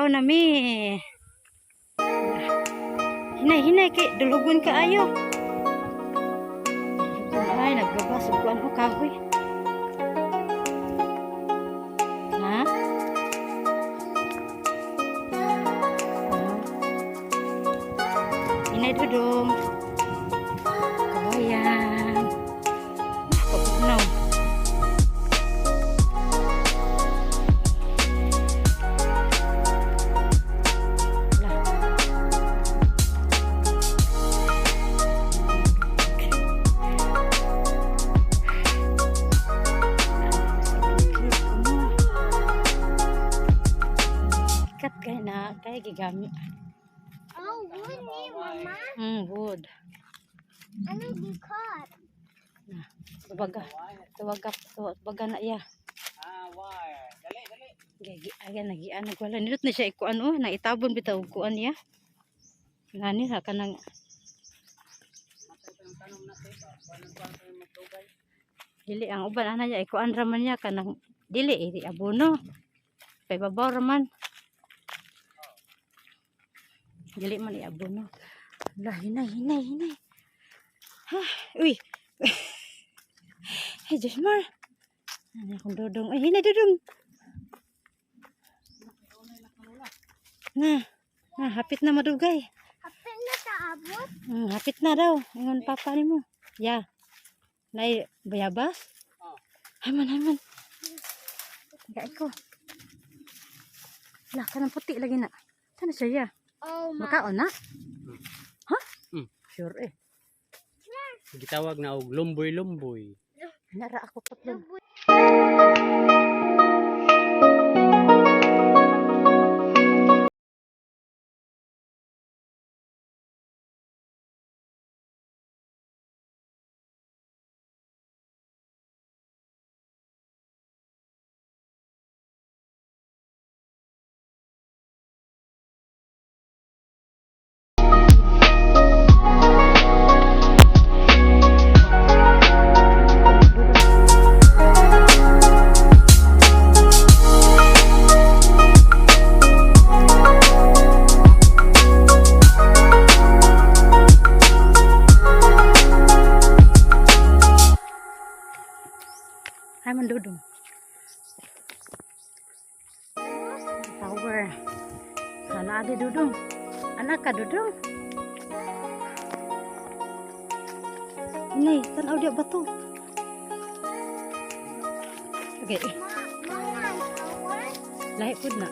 nami. Hinay kay dulugon ka ayo. Ay naggabas ug kuan o kahoy. Ha? Hinay dudong. Kawayan. Pagbunaw. Kaya gigamit. Oh, wood ni mama. Wood. Ano gikat? Nah, tuwaga na iya. Wire. Dali. Gagi aga nagian wala nilot na siya ikuan o na itabon bitaw kuan niya. Ngani sa kanang dili ang uban ana niya ikuan ra man niya kanang dili abono. Kay babaw ra man. Dili man iabono. Lah hinay. Ha, uy. Hey, Jasmar. Ano akong dudong. Ay, hinay dudong. Nah, hapit na madugay. Hapit na sa abot? Hapit na daw. Ingon papa ni mo. Ya. Nay bayabas? Hayman. Gay ko. Lah, kanang puti lagi na. Sana siya ya? Oh, Makaon na? Ha? Sure eh. Gitawag na og lumboy. Nara ako patlon. Ay, mandudong. Tower. Sana ada dudong. Anak ka dudong. Ini, tanaw dia bato. Okay. Lahi pud na.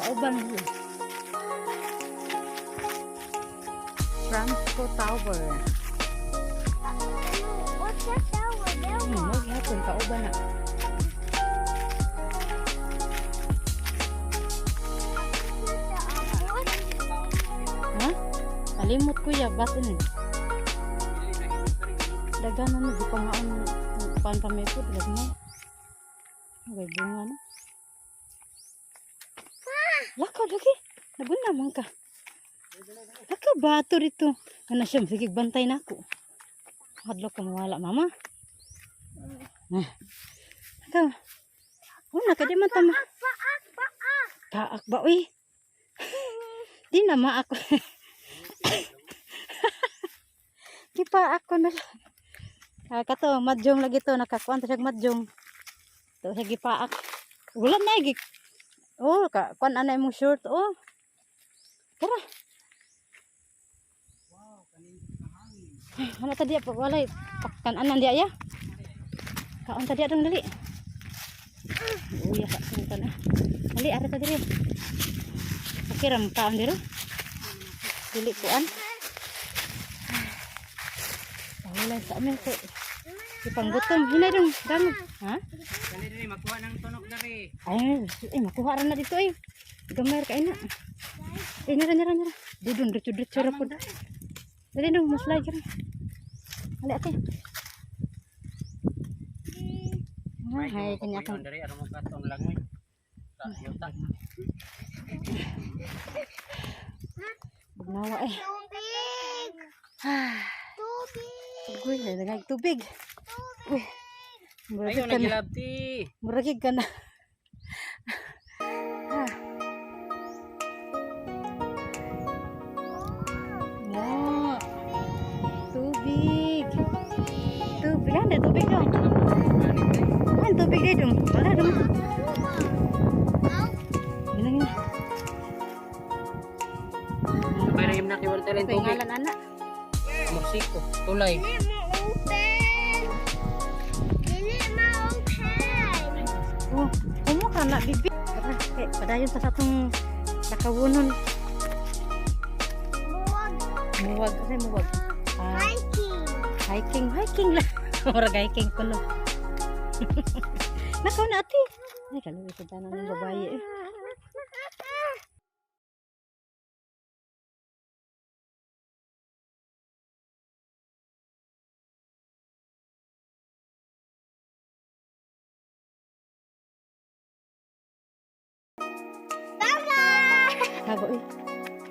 Kauban mo. Franco Tower. What's that tower? Maghapon kauban na. Ha? Kalimot ko ya batin. Daganan mo di pa nga ang panpamipod lagmay. Okay, bunga na. Lakaw lagi. Nabun naman ka. Lakaw bato rito. Ano siya, sige bantay na ako. Hadlo ko mawala mama. Lakaw. Una ka di man tama. Paak ba uy? Di na ma ako. Kipa ako na. Kato madjong lagi to nakakuan ta siya madjong. To siya gipaak. Ulan na gi. Oh, kuan anay mo short oh. Tara. Wow, kanin kahangin. Ano tadi apa walay pakan anan dia ya? Kaon tadi adong dali. Oh ya kak suntan ah. Dali ara tadi rin. Pakiram kaon diri. Dili kuan. Walay sa amin ko. Ipanggutom hinay dong damo. Ha? Dali makuha ng tunok dari. Ay, makuha ra na dito eh. Gamay ka ina. Nyara. Dudun diretso ra pud. Dali dong maslay ka. Ali ate. Hay kanya ko. Dari aron mo katong langoy. Sa yuta. Bugnawa eh. Tubig! Tubig! Uy, nagag tubig. Uy. Ayo nagilabti. Muragig ka na. Tubig anda, tubig dong. Kan tubig dia dong. Wala dong. Gini gini. Para yung nakiwala tayo yung tubig. Pengalan anak. Mexico. Tulay. Dili ma-open. Dili ma-open. Oh, kamu kan nak bibit. Kayak padayon sa atong nakawunon. Buwag. Muwag kasi muwag. Ah, Hiking. hiking lah. Orang hiking kuno. Nakaw na ati. Ay, kalau ito tanan ng babae eh. Hago eh.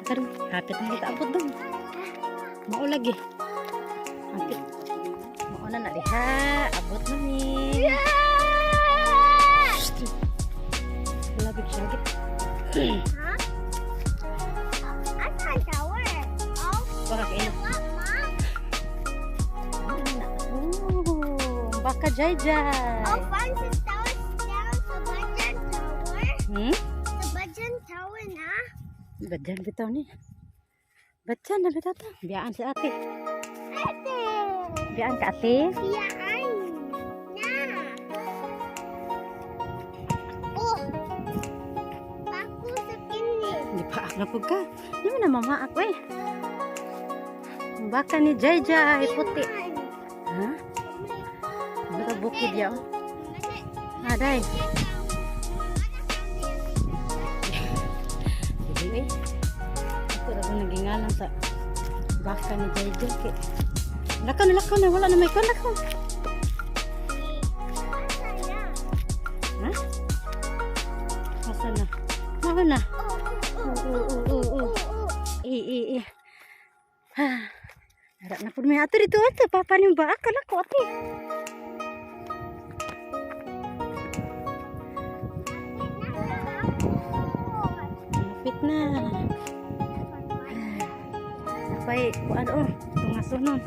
Karon, hapit na kita abot dong. Mao lagi. Hapit. Mao na na diha, abot na ni. Lagi sagit. Huh? I can't tower. Oh, Baka kayo. what, Mom? Oh, baka jay-jay. Oh, Francis Tower down sa Bajan Tower. Hmm? Sa Bajan Tower na. Badyan bitaw ni. Badyan na bitaw ta. Biyaan si ate. Ate. Biyaan ka ate. Biyaan na. Oh. Paku sa kini. Di pa ako na ka. Di mo na mamaak eh. Baka ni jay-jay puti. Ha? Baka bukid ya. Aday. Jadi eh. Ako na kung nagingalan sa baka ni jay-jay. Kaya lakaw na. Wala na may lakaw. Ha? Asa na? Mao na. Eh. Ha. Harap na po may ato dito. Ate, papa niyo ba? Akala ko ate. Lapit na. Napay, ano oh. Tungasunon.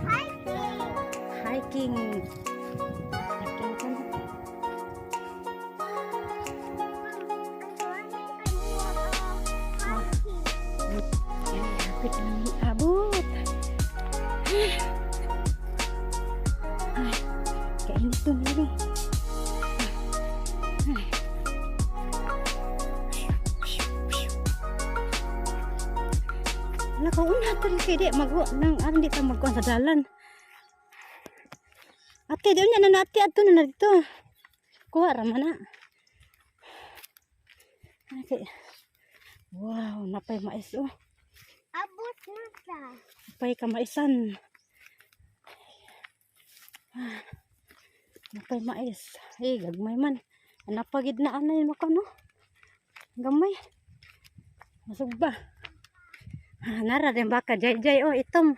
Hiking. Hiking ka na. Ay, lapit na ni abot. Ay, kainit to meron. Wala ka una talaga kay di magwa nang hindi ta magkuan sa dalan. Ate, doon yan na ate ato na dito. Kuha ra man na. Okay. Wow, napay mais oh. Abot na ta. Napay kamaisan. Napay mais. Eh, gagmay man. Napagid na anay mo ka no. Gamay. Masog ba? Nara din baka jay-jay oh itom.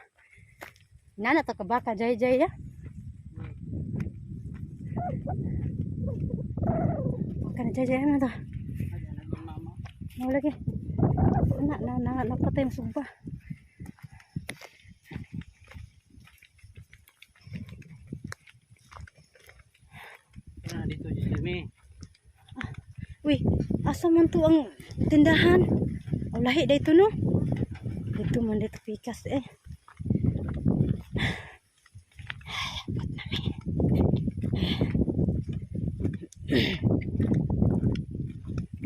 Nana to ka baka jay-jay ya. Baka na jay-jay ano to. Mau lagi. Napatay masog ba? Dito Jimmy. Uy, asa man to ang tindahan? O lahi dito no? Dito man dito pikas eh.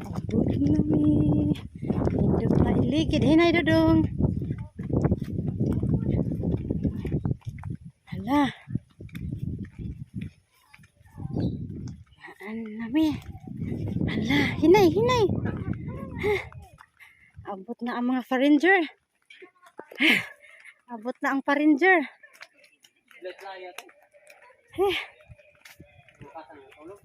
Abot na mi. Hindot na iligid. Hinay dodong. Hala. Haan na mi. Hala, hinay. Abot na ang mga faringer. Abot na ang faringer. Let's layat. Eh. Bukasan ng tulog.